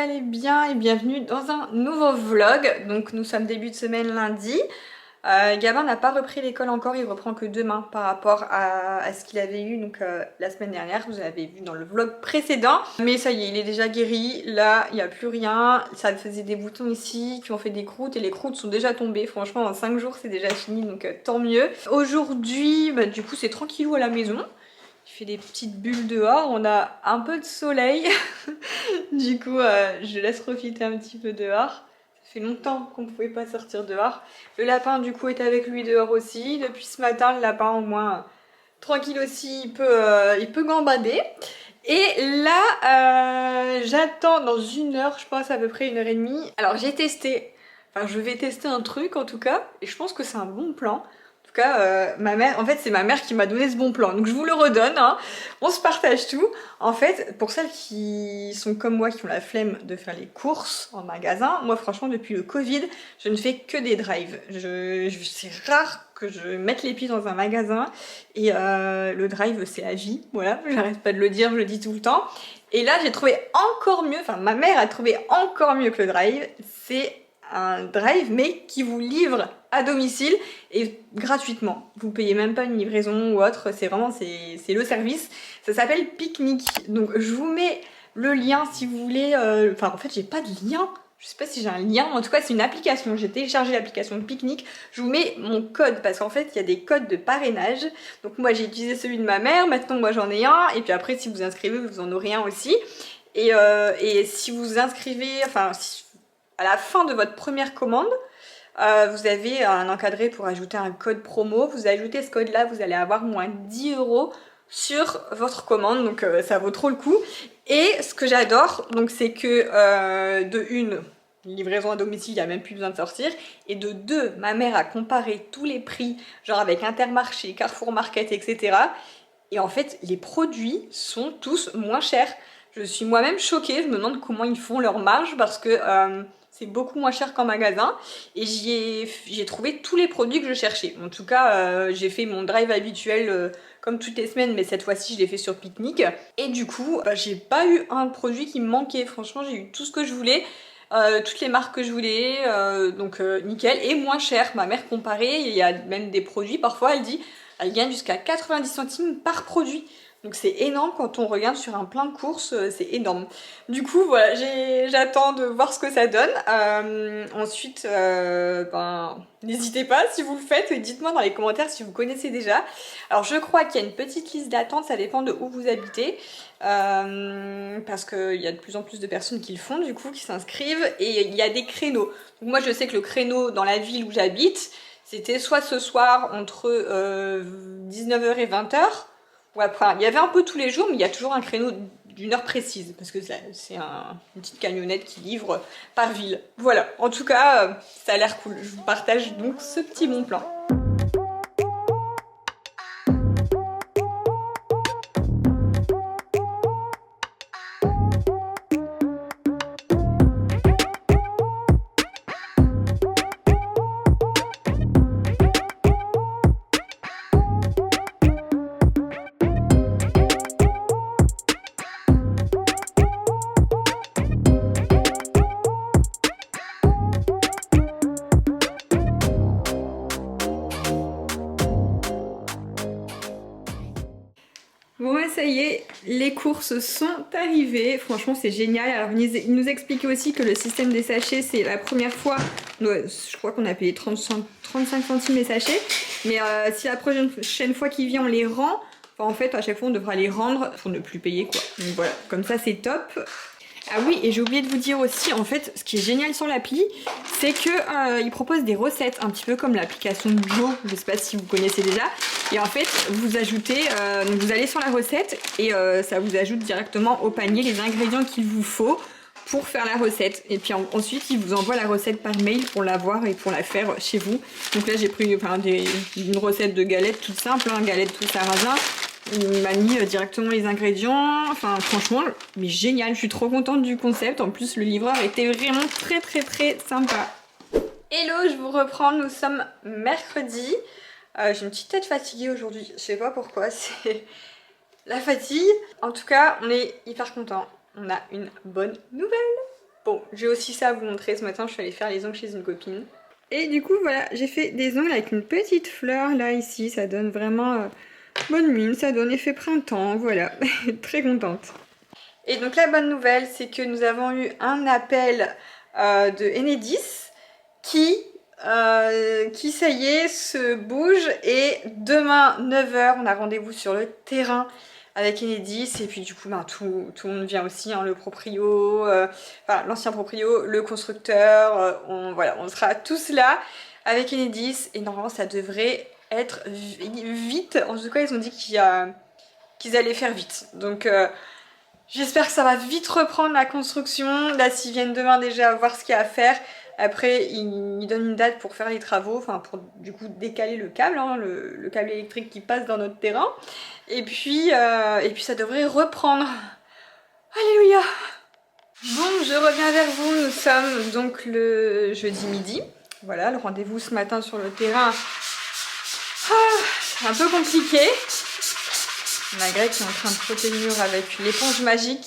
allez bien et bienvenue dans un nouveau vlog. Donc nous sommes début de semaine lundi. Gabin n'a pas repris l'école encore, il reprend que demain par rapport à ce qu'il avait eu donc, la semaine dernière, vous avez vu dans le vlog précédent. Mais ça y est, il est déjà guéri, là il n'y a plus rien. Ça faisait des boutons ici qui ont fait des croûtes et les croûtes sont déjà tombées. Franchement en 5 jours c'est déjà fini donc tant mieux. Aujourd'hui du coup c'est tranquillou à la maison. Il fait des petites bulles dehors, on a un peu de soleil. Du coup, je laisse profiter un petit peu dehors. Ça fait longtemps qu'on ne pouvait pas sortir dehors. Le lapin, du coup, est avec lui dehors aussi. Depuis ce matin, le lapin, au moins, tranquille aussi, il peut gambader. Et là, j'attends dans 1 heure, je pense à peu près 1 heure et demie. Alors, j'ai testé, enfin, je vais tester un truc en tout cas, et je pense que c'est un bon plan. En tout cas, ma mère, en fait, c'est ma mère qui m'a donné ce bon plan. Donc, je vous le redonne, hein. On se partage tout. En fait, pour celles qui sont comme moi, qui ont la flemme de faire les courses en magasin, moi, franchement, depuis le Covid, je ne fais que des drives. C'est rare que je mette les pieds dans un magasin. Et le drive, c'est à vie. Voilà, j'arrête pas de le dire, je le dis tout le temps. Et là, j'ai trouvé encore mieux, enfin, ma mère a trouvé encore mieux que le drive. C'est un drive, mais qui vous livre à domicile et gratuitement. Vous payez même pas une livraison ou autre, c'est vraiment c'est le service. Ça s'appelle Picnic. Donc je vous mets le lien si vous voulez. Enfin en fait j'ai pas de lien. Je sais pas si j'ai un lien, en tout cas c'est une application. J'ai téléchargé l'application Picnic. Je vous mets mon code parce qu'en fait il y a des codes de parrainage. Donc moi j'ai utilisé celui de ma mère, maintenant moi j'en ai un. Et puis après si vous inscrivez vous en aurez un aussi. Et si vous inscrivez, enfin à la fin de votre première commande, vous avez un encadré pour ajouter un code promo. Vous ajoutez ce code là, vous allez avoir moins 10 € sur votre commande, donc ça vaut trop le coup. Et ce que j'adore, donc c'est que de une, livraison à domicile, il n'y a même plus besoin de sortir. Et de deux, ma mère a comparé tous les prix, genre avec Intermarché, Carrefour Market, etc. Et en fait, les produits sont tous moins chers. Je suis moi-même choquée, je me demande comment ils font leur marge parce que c'est beaucoup moins cher qu'en magasin. Et j'ai trouvé tous les produits que je cherchais. En tout cas, j'ai fait mon drive habituel comme toutes les semaines, mais cette fois-ci, je l'ai fait sur Picnic. Et du coup, j'ai pas eu un produit qui me manquait. Franchement, j'ai eu tout ce que je voulais. Toutes les marques que je voulais, donc nickel, et moins cher. Ma mère comparait, il y a même des produits, parfois elle dit, elle gagne jusqu'à 90 centimes par produit. Donc c'est énorme quand on regarde sur un plein de courses, c'est énorme. Du coup voilà, j'attends de voir ce que ça donne. Ensuite, n'hésitez pas si vous le faites, dites-moi dans les commentaires si vous connaissez déjà. Alors je crois qu'il y a une petite liste d'attente, ça dépend de où vous habitez. Parce qu'il y a de plus en plus de personnes qui le font du coup, qui s'inscrivent, et il y a des créneaux. Donc moi je sais que le créneau dans la ville où j'habite, c'était soit ce soir entre 19 h et 20 h, ou après, il y avait un peu tous les jours, mais il y a toujours un créneau d'1 heure précise, parce que c'est une petite camionnette qui livre par ville. Voilà, en tout cas, ça a l'air cool. Je vous partage donc ce petit bon plan. Bon bah ça y est, les courses sont arrivées, franchement c'est génial. Alors il nous expliquait aussi que le système des sachets, c'est la première fois, je crois qu'on a payé 35 centimes les sachets, mais si la prochaine fois qu'il vient on les rend, enfin, en fait à chaque fois on devra les rendre pour ne plus payer quoi. Donc voilà, comme ça c'est top. Ah oui, et j'ai oublié de vous dire aussi, en fait, ce qui est génial sur l'appli, c'est que il propose des recettes, un petit peu comme l'application Joe, je sais pas si vous connaissez déjà. Et en fait, vous ajoutez, donc vous allez sur la recette et ça vous ajoute directement au panier les ingrédients qu'il vous faut pour faire la recette. Et puis ensuite, il vous envoie la recette par mail pour la voir et pour la faire chez vous. Donc là, j'ai pris une recette de galettes toute simple, hein, galettes tout sarrasin. Il m'a mis directement les ingrédients, enfin franchement, mais génial, je suis trop contente du concept. En plus le livreur était vraiment très sympa. Hello, je vous reprends, nous sommes mercredi. J'ai une petite tête fatiguée aujourd'hui, je sais pas pourquoi, c'est la fatigue. En tout cas, on est hyper content, on a une bonne nouvelle. j'ai aussi ça à vous montrer. Ce matin, je suis allée faire les ongles chez une copine. Et du coup, voilà, j'ai fait des ongles avec une petite fleur là, ici. Ça donne vraiment bonne mine, ça donne effet printemps, voilà. Très contente. Et donc la bonne nouvelle, c'est que nous avons eu un appel de Enedis qui ça y est, se bouge. Et demain, 9 h, on a rendez-vous sur le terrain avec Enedis. Et puis du coup, ben, tout le monde vient aussi, hein, le proprio, enfin l'ancien proprio, le constructeur. Voilà, on sera tous là avec Enedis. Et normalement, ça devrait être vite. En tout cas, ils ont dit qu'ils allaient faire vite. Donc j'espère que ça va vite reprendre la construction. Là, s'ils viennent demain déjà voir ce qu'il y a à faire. Après, ils donnent une date pour faire les travaux, enfin pour du coup décaler le câble, hein, le câble électrique qui passe dans notre terrain. Et puis ça devrait reprendre. Alléluia! Bon, je reviens vers vous. Nous sommes donc le jeudi midi. Voilà, le rendez-vous ce matin sur le terrain. C'est un peu compliqué. On a Greg qui est en train de frotter le mur avec l'éponge magique.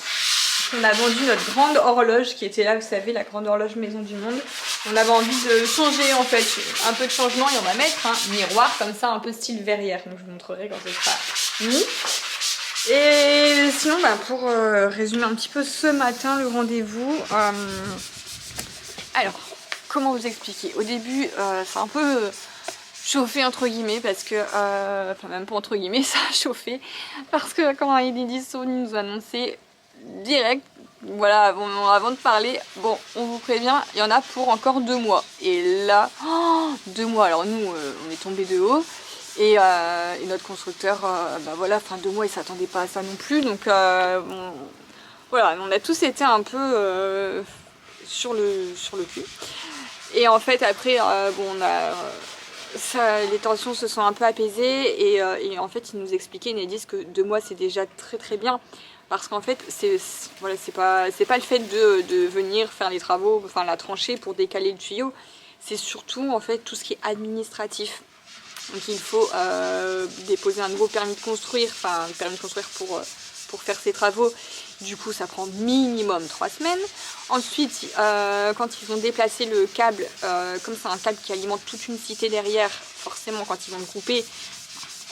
On a vendu notre grande horloge qui était là, vous savez, la grande horloge maison du monde. On avait envie de changer en fait, un peu de changement, et on va mettre un miroir comme ça, un peu style verrière. Donc je vous montrerai quand ce sera mis. Et sinon, bah, pour résumer un petit peu ce matin le rendez-vous. Alors, comment vous expliquer? Au début, c'est un peu chauffé entre guillemets parce que, enfin même pas entre guillemets, ça a chauffé parce que quand Enedis sont venus nous annoncer direct, voilà, avant de parler, bon, on vous prévient, il y en a pour encore 2 mois. Et là, 2 mois, alors nous, on est tombé de haut. Et notre constructeur, bah voilà, fin 2 mois, il s'attendait pas à ça non plus. Donc voilà, on a tous été un peu sur le cul. Et en fait, après, bon, les tensions se sont un peu apaisées. Et en fait, ils nous expliquaient, ils nous disent que 2 mois, c'est déjà très très bien. Parce qu'en fait, voilà, c'est pas le fait de venir faire les travaux, enfin la tranchée pour décaler le tuyau. C'est surtout en fait tout ce qui est administratif. Donc il faut déposer un nouveau permis de construire, enfin un permis de construire pour faire ces travaux. Du coup, ça prend minimum 3 semaines. Ensuite, quand ils vont déplacer le câble, comme c'est un câble qui alimente toute une cité derrière, forcément quand ils vont le couper,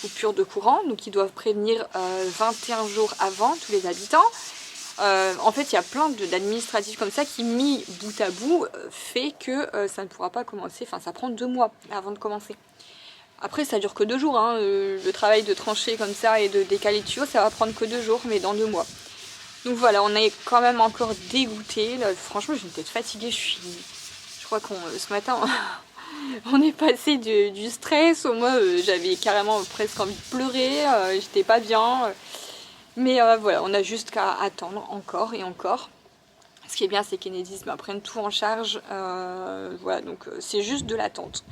coupure de courant, donc ils doivent prévenir 21 jours avant tous les habitants. En fait, il y a plein d'administratifs comme ça qui, mis bout à bout, fait que ça ne pourra pas commencer, enfin ça prend 2 mois avant de commencer. Après, ça dure que 2 jours, hein. Le travail de trancher comme ça et de décaler le tuyau, ça va prendre que 2 jours, mais dans 2 mois. Donc voilà, on est quand même encore dégoûté. Franchement, j'ai une tête fatiguée, je crois qu'on ce matin... On est passé du stress au moi, j'avais carrément presque envie de pleurer, j'étais pas bien. Mais voilà, on a juste qu'à attendre encore et encore. Ce qui est bien, c'est qu'Enedis prennent tout en charge. Voilà, donc c'est juste de l'attente.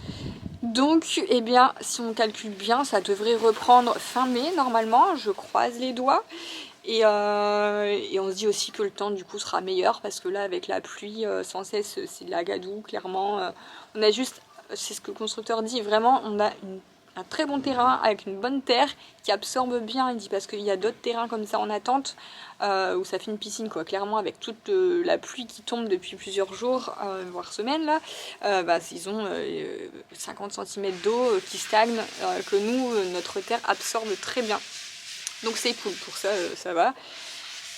Donc, eh bien, si on calcule bien, ça devrait reprendre fin mai normalement. Je croise les doigts. Et on se dit aussi que le temps du coup sera meilleur parce que là, avec la pluie sans cesse, c'est de la gadoue, clairement. On a juste... C'est ce que le constructeur dit, vraiment on a un très bon terrain avec une bonne terre qui absorbe bien, il dit, parce qu'il y a d'autres terrains comme ça en attente où ça fait une piscine quoi, clairement avec toute la pluie qui tombe depuis plusieurs jours, voire semaines là, ils ont 50 cm d'eau qui stagne, que nous, notre terre absorbe très bien. Donc c'est cool, pour ça, ça va.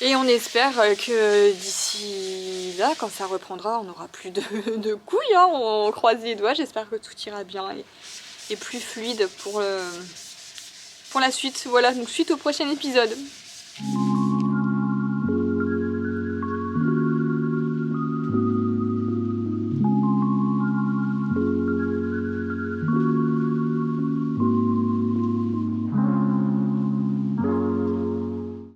Et on espère que d'ici là, quand ça reprendra, on n'aura plus de couilles, hein. On croise les doigts, j'espère que tout ira bien et plus fluide pour la suite. Voilà, donc suite au prochain épisode.